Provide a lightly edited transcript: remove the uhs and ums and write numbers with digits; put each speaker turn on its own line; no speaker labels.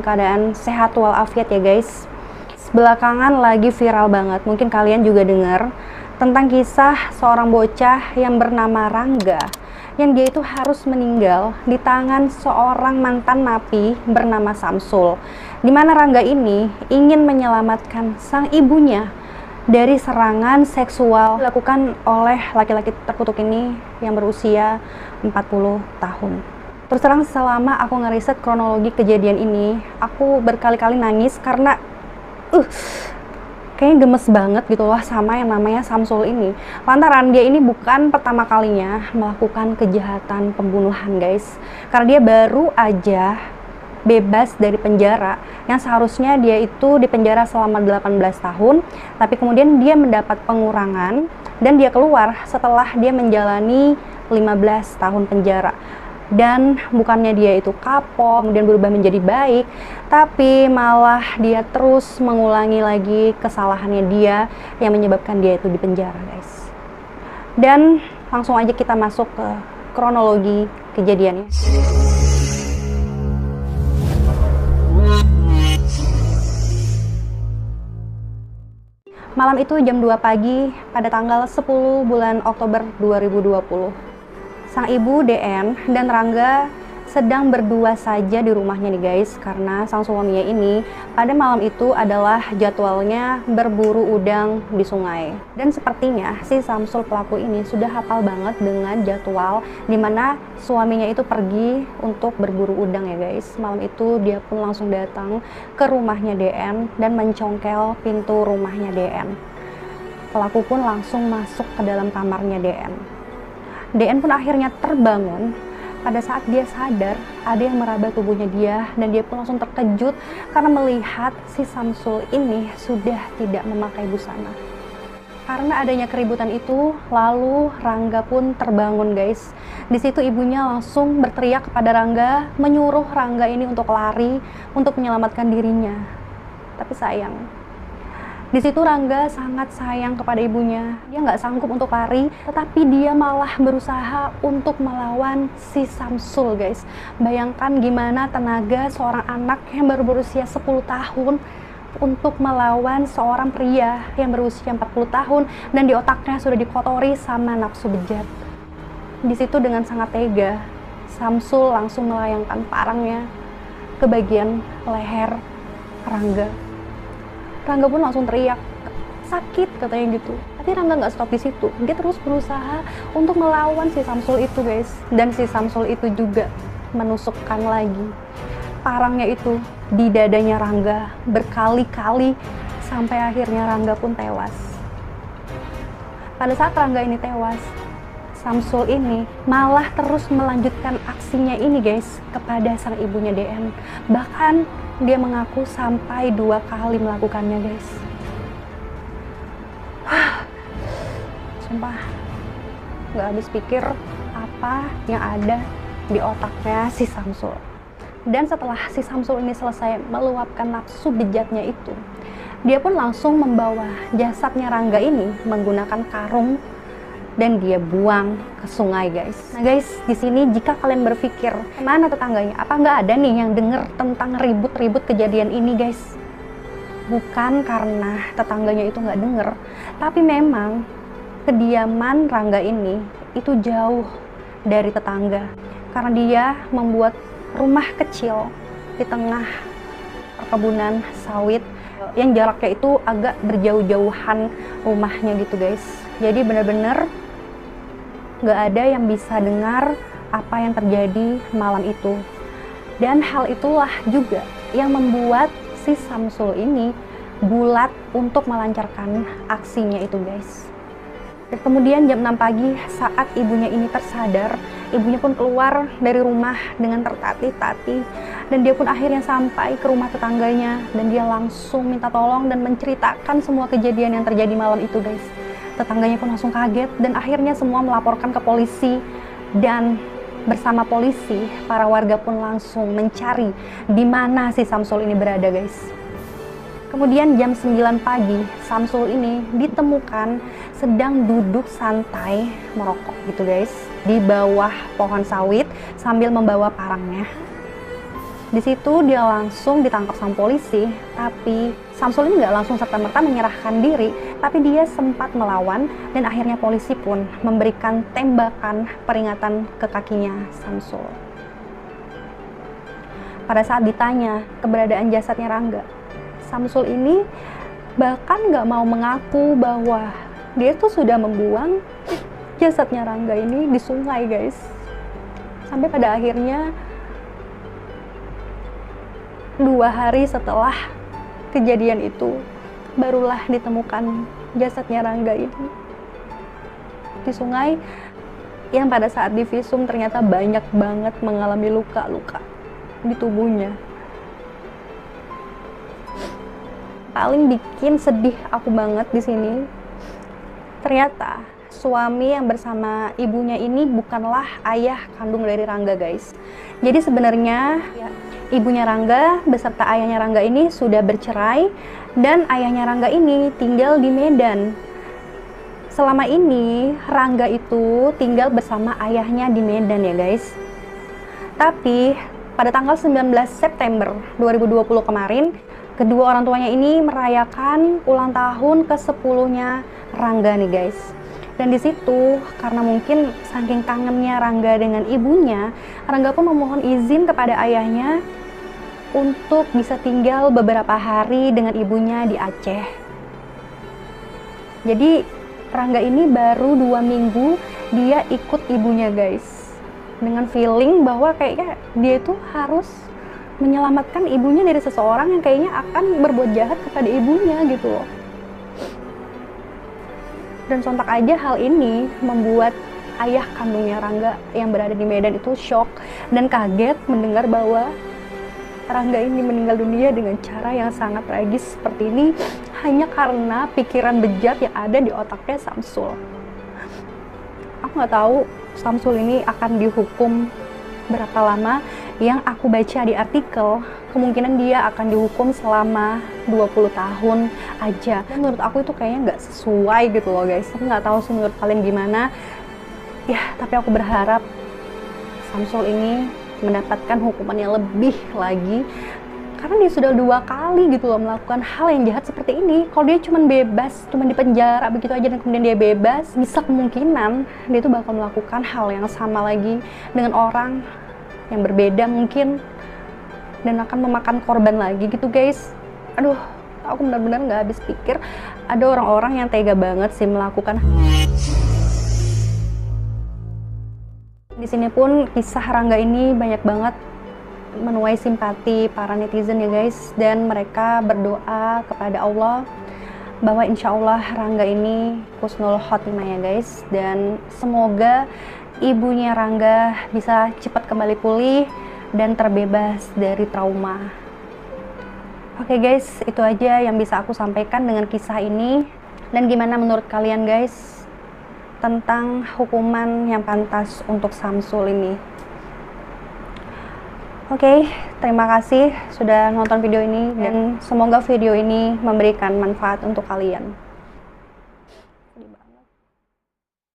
Keadaan sehat walafiat ya guys. Belakangan lagi viral banget, mungkin kalian juga dengar tentang kisah seorang bocah yang bernama Rangga, yang dia itu harus meninggal di tangan seorang mantan napi bernama Samsul. Dimana Rangga ini ingin menyelamatkan sang ibunya dari serangan seksual dilakukan oleh laki-laki terkutuk ini yang berusia 40 tahun. Terus terang selama aku ngeriset kronologi kejadian ini, aku berkali-kali nangis karena kayaknya gemes banget gitu loh sama yang namanya Samsul ini. Lantaran dia ini bukan pertama kalinya melakukan kejahatan pembunuhan guys. Karena dia baru aja bebas dari penjara yang seharusnya dia itu dipenjara selama 18 tahun, tapi kemudian dia mendapat pengurangan dan dia keluar setelah dia menjalani 15 tahun penjara. Dan bukannya dia itu kapok, kemudian berubah menjadi baik, tapi malah dia terus mengulangi lagi kesalahannya dia yang menyebabkan dia itu dipenjara guys. Dan langsung aja kita masuk ke kronologi kejadiannya. Malam itu jam 2 pagi pada tanggal 10 bulan Oktober 2020. Sang ibu DN dan Rangga sedang berdua saja di rumahnya nih guys, karena sang suaminya ini pada malam itu adalah jadwalnya berburu udang di sungai. Dan sepertinya si Samsul pelaku ini sudah hafal banget dengan jadwal dimana suaminya itu pergi untuk berburu udang ya guys. Malam itu dia pun langsung datang ke rumahnya DN dan mencongkel pintu rumahnya DN. Pelaku pun langsung masuk ke dalam kamarnya DN. DN pun akhirnya terbangun pada saat dia sadar ada yang meraba tubuhnya dia, dan dia pun langsung terkejut karena melihat si Samsul ini sudah tidak memakai busana. Karena adanya keributan itu, lalu Rangga pun terbangun guys. Di situ ibunya langsung berteriak kepada Rangga, menyuruh Rangga ini untuk lari untuk menyelamatkan dirinya. Tapi sayang, di situ Rangga sangat sayang kepada ibunya. Dia nggak sanggup untuk lari, tetapi dia malah berusaha untuk melawan si Samsul guys. Bayangkan gimana tenaga seorang anak yang baru berusia 10 tahun untuk melawan seorang pria yang berusia 40 tahun dan di otaknya sudah dikotori sama nafsu bejat. Di situ dengan sangat tega, Samsul langsung melayangkan parangnya ke bagian leher Rangga. Rangga pun langsung teriak, sakit katanya gitu. Tapi Rangga nggak stop di situ. Dia terus berusaha untuk melawan si Samsul itu guys. Dan si Samsul itu juga menusukkan lagi parangnya itu di dadanya Rangga berkali-kali sampai akhirnya Rangga pun tewas. Pada saat Rangga ini tewas, Samsul ini malah terus melanjutkan aksinya ini guys kepada sang ibunya DN. Bahkan dia mengaku sampai 2 kali melakukannya guys. Sumpah gak habis pikir apa yang ada di otaknya si Samsul. Dan setelah si Samsul ini selesai meluapkan nafsu bejatnya itu, dia pun langsung membawa jasadnya Rangga ini menggunakan karung dan dia buang ke sungai guys. Nah guys, di sini jika kalian berpikir mana tetangganya, apa nggak ada nih yang denger tentang ribut-ribut kejadian ini guys? Bukan karena tetangganya itu nggak denger, tapi memang kediaman Rangga ini itu jauh dari tetangga karena dia membuat rumah kecil di tengah perkebunan sawit yang jaraknya itu agak berjauh-jauhan rumahnya gitu guys. Jadi benar-benar nggak ada yang bisa dengar apa yang terjadi malam itu. Dan hal itulah juga yang membuat si Samsul ini bulat untuk melancarkan aksinya itu guys. Dan kemudian jam 6 pagi saat ibunya ini tersadar, ibunya pun keluar dari rumah dengan tertatih-tatih. Dan dia pun akhirnya sampai ke rumah tetangganya dan dia langsung minta tolong dan menceritakan semua kejadian yang terjadi malam itu guys. Tetangganya pun langsung kaget dan akhirnya semua melaporkan ke polisi, dan bersama polisi para warga pun langsung mencari di mana si Samsul ini berada guys. Kemudian jam 9 pagi Samsul ini ditemukan sedang duduk santai merokok gitu guys di bawah pohon sawit sambil membawa parangnya. Di situ dia langsung ditangkap sama polisi, tapi Samsul ini nggak langsung serta-merta menyerahkan diri, tapi dia sempat melawan dan akhirnya polisi pun memberikan tembakan peringatan ke kakinya Samsul. Pada saat ditanya keberadaan jasadnya Rangga, Samsul ini bahkan nggak mau mengaku bahwa dia tuh sudah membuang jasadnya Rangga ini di sungai, guys. Sampai pada akhirnya 2 hari setelah kejadian itu barulah ditemukan jasadnya Rangga ini di sungai, yang pada saat divisum ternyata banyak banget mengalami luka-luka di tubuhnya. Paling bikin sedih aku banget di sini, ternyata suami yang bersama ibunya ini bukanlah ayah kandung dari Rangga, guys. Jadi sebenarnya ibunya Rangga beserta ayahnya Rangga ini sudah bercerai dan ayahnya Rangga ini tinggal di Medan. Selama ini Rangga itu tinggal bersama ayahnya di Medan ya, guys. Tapi pada tanggal 19 September 2020 kemarin, kedua orang tuanya ini merayakan ulang tahun ke-10-nya Rangga nih, guys. Dan di situ karena mungkin saking kangennya Rangga dengan ibunya, Rangga pun memohon izin kepada ayahnya untuk bisa tinggal beberapa hari dengan ibunya di Aceh. Jadi Rangga ini baru 2 minggu dia ikut ibunya, guys, dengan feeling bahwa kayaknya dia itu harus menyelamatkan ibunya dari seseorang yang kayaknya akan berbuat jahat kepada ibunya gitu loh. Dan sontak aja hal ini membuat ayah kandungnya Rangga yang berada di Medan itu shock dan kaget mendengar bahwa Rangga ini meninggal dunia dengan cara yang sangat tragis seperti ini hanya karena pikiran bejat yang ada di otaknya Samsul. Aku nggak tahu Samsul ini akan dihukum berapa lama. Yang aku baca di artikel, kemungkinan dia akan dihukum selama 20 tahun aja. Dan menurut aku itu kayaknya nggak sesuai gitu loh, guys. Aku nggak tahu sih menurut kalian gimana. Ya, tapi aku berharap Samsul ini mendapatkan hukuman yang lebih lagi. Karena dia sudah 2 kali gitu loh melakukan hal yang jahat seperti ini. Kalau dia cuma bebas, cuma di penjara begitu aja dan kemudian dia bebas, bisa kemungkinan dia tuh bakal melakukan hal yang sama lagi dengan orang yang berbeda mungkin, dan akan memakan korban lagi gitu, guys. Aduh, aku benar-benar nggak habis pikir ada orang-orang yang tega banget sih melakukan. Di sini pun kisah Rangga ini banyak banget menuai simpati para netizen ya, guys, dan mereka berdoa kepada Allah bahwa insya Allah Rangga ini husnul khotimah ya, guys, dan semoga ibunya Rangga bisa cepat kembali pulih dan terbebas dari trauma. Oke, guys, itu aja yang bisa aku sampaikan dengan kisah ini. Dan gimana menurut kalian, guys, tentang hukuman yang pantas untuk Samsul ini? Oke, terima kasih sudah nonton video ini dan semoga video ini memberikan manfaat untuk kalian.